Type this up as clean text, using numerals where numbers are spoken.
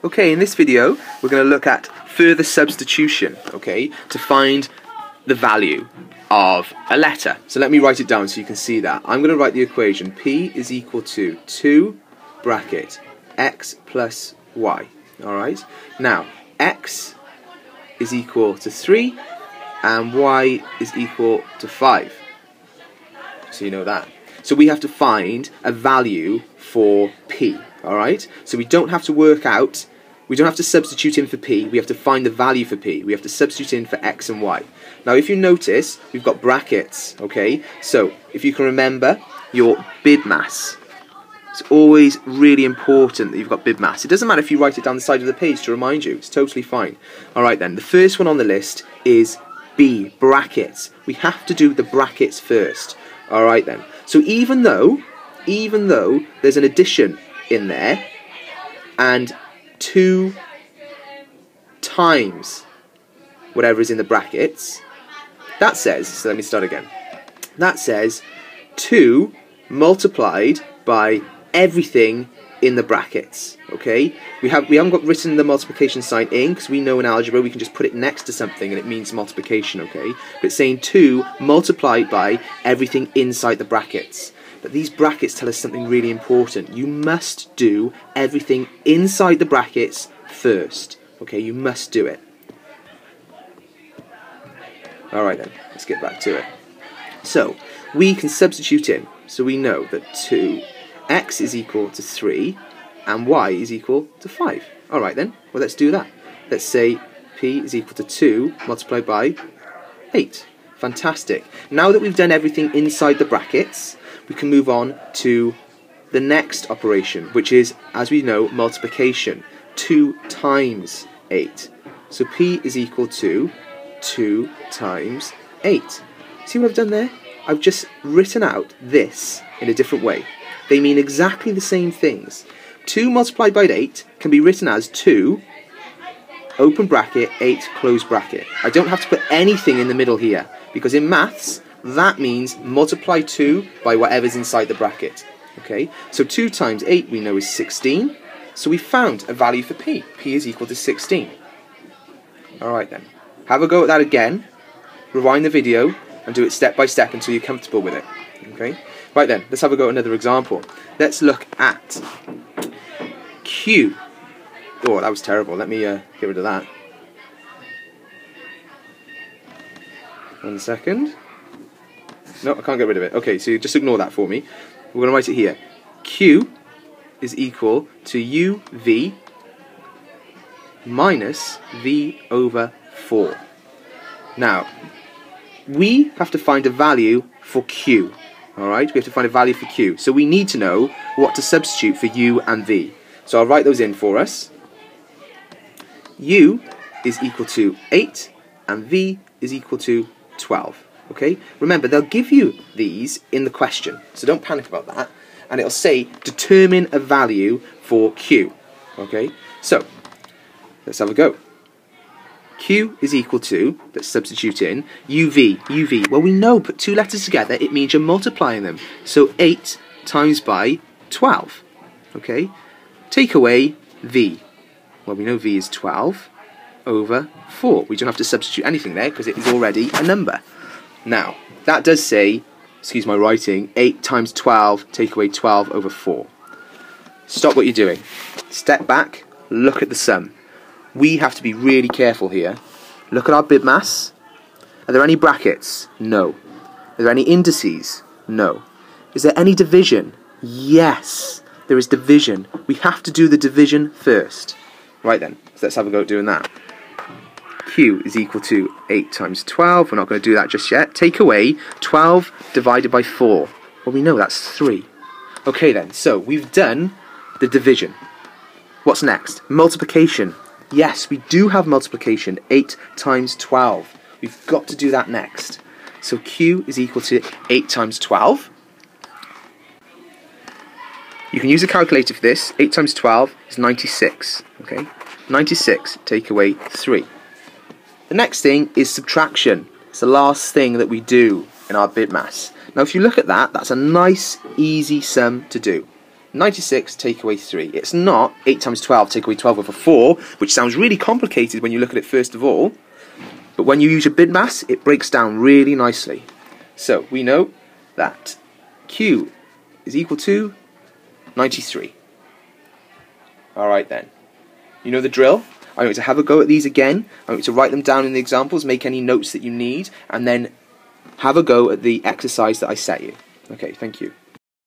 Okay, in this video we're going to look at further substitution, okay, to find the value of a letter. So let me write it down so you can see that. I'm going to write the equation P is equal to 2 bracket x plus y. Alright, now x is equal to 3 and y is equal to 5. So you know that. So we have to find a value for P. Alright, so we don't have to work out, we don't have to substitute in for P, we have to find the value for P. We have to substitute in for X and Y. Now if you notice, we've got brackets, okay? So if you can remember your bid mass, it's always really important that you've got bid mass. It doesn't matter if you write it down the side of the page to remind you, it's totally fine. Alright then, the first one on the list is B, brackets. We have to do the brackets first. Alright then, so even though there's an addition in there and 2 times whatever is in the brackets, that says, so let me start again, that says 2 multiplied by everything in the brackets. Okay, we haven't got written the multiplication sign in because we know in algebra we can just put it next to something and it means multiplication. Okay, but it's saying 2 multiplied by everything inside the brackets. But these brackets tell us something really important. You must do everything inside the brackets first. Okay, you must do it. Alright then, let's get back to it. So, we can substitute in. So we know that 2x is equal to 3 and y is equal to 5. Alright then, well let's do that. Let's say p is equal to 2 multiplied by 8. Fantastic. Now that we've done everything inside the brackets, we can move on to the next operation, which is, as we know, multiplication. 2 times 8. So P is equal to 2 times 8. See what I've done there? I've just written out this in a different way. They mean exactly the same things. 2 multiplied by 8 can be written as 2, open bracket, 8, close bracket. I don't have to put anything in the middle here, because in maths, that means multiply 2 by whatever's inside the bracket. Okay, so 2 times 8 we know is 16. So we found a value for P. P is equal to 16. Alright then. Have a go at that again. Rewind the video and do it step by step until you're comfortable with it. Okay. Right then, let's have a go at another example. Let's look at Q. Oh, that was terrible. Let me get rid of that. 1 second. No, I can't get rid of it. Okay, so just ignore that for me. We're going to write it here. Q is equal to UV minus V over 4. Now, we have to find a value for Q. Alright, we have to find a value for Q. So we need to know what to substitute for U and V. So I'll write those in for us. U is equal to 8 and V is equal to 12. Okay, remember they'll give you these in the question, so don't panic about that, and it'll say determine a value for Q. Okay, so let's have a go. Q is equal to, let's substitute in, UV, well we know, put 2 letters together, it means you're multiplying them, so 8 times by 12, okay, take away V, well we know V is 12 over 4, we don't have to substitute anything there because it is already a number. Now, that does say, excuse my writing, 8 times 12, take away 12 over 4. Stop what you're doing. Step back, look at the sum. We have to be really careful here. Look at our bid mass. Are there any brackets? No. Are there any indices? No. Is there any division? Yes, there is division. We have to do the division first. Right then, so let's have a go at doing that. Q is equal to 8 times 12. We're not going to do that just yet. Take away 12 divided by 4. Well, we know that's 3. Okay then, so we've done the division. What's next? Multiplication. Yes, we do have multiplication. 8 times 12. We've got to do that next. So Q is equal to 8 times 12. You can use a calculator for this. 8 times 12 is 96. Okay, 96 take away 3. The next thing is subtraction. It's the last thing that we do in our bid mass. Now if you look at that, that's a nice easy sum to do. 96 take away 3. It's not 8 times 12 take away 12 over 4, which sounds really complicated when you look at it first of all. But when you use your bit mass, it breaks down really nicely. So we know that Q is equal to 93. Alright then. You know the drill. I want you to have a go at these again. I want you to write them down in the examples, make any notes that you need, and then have a go at the exercise that I set you. Okay, thank you.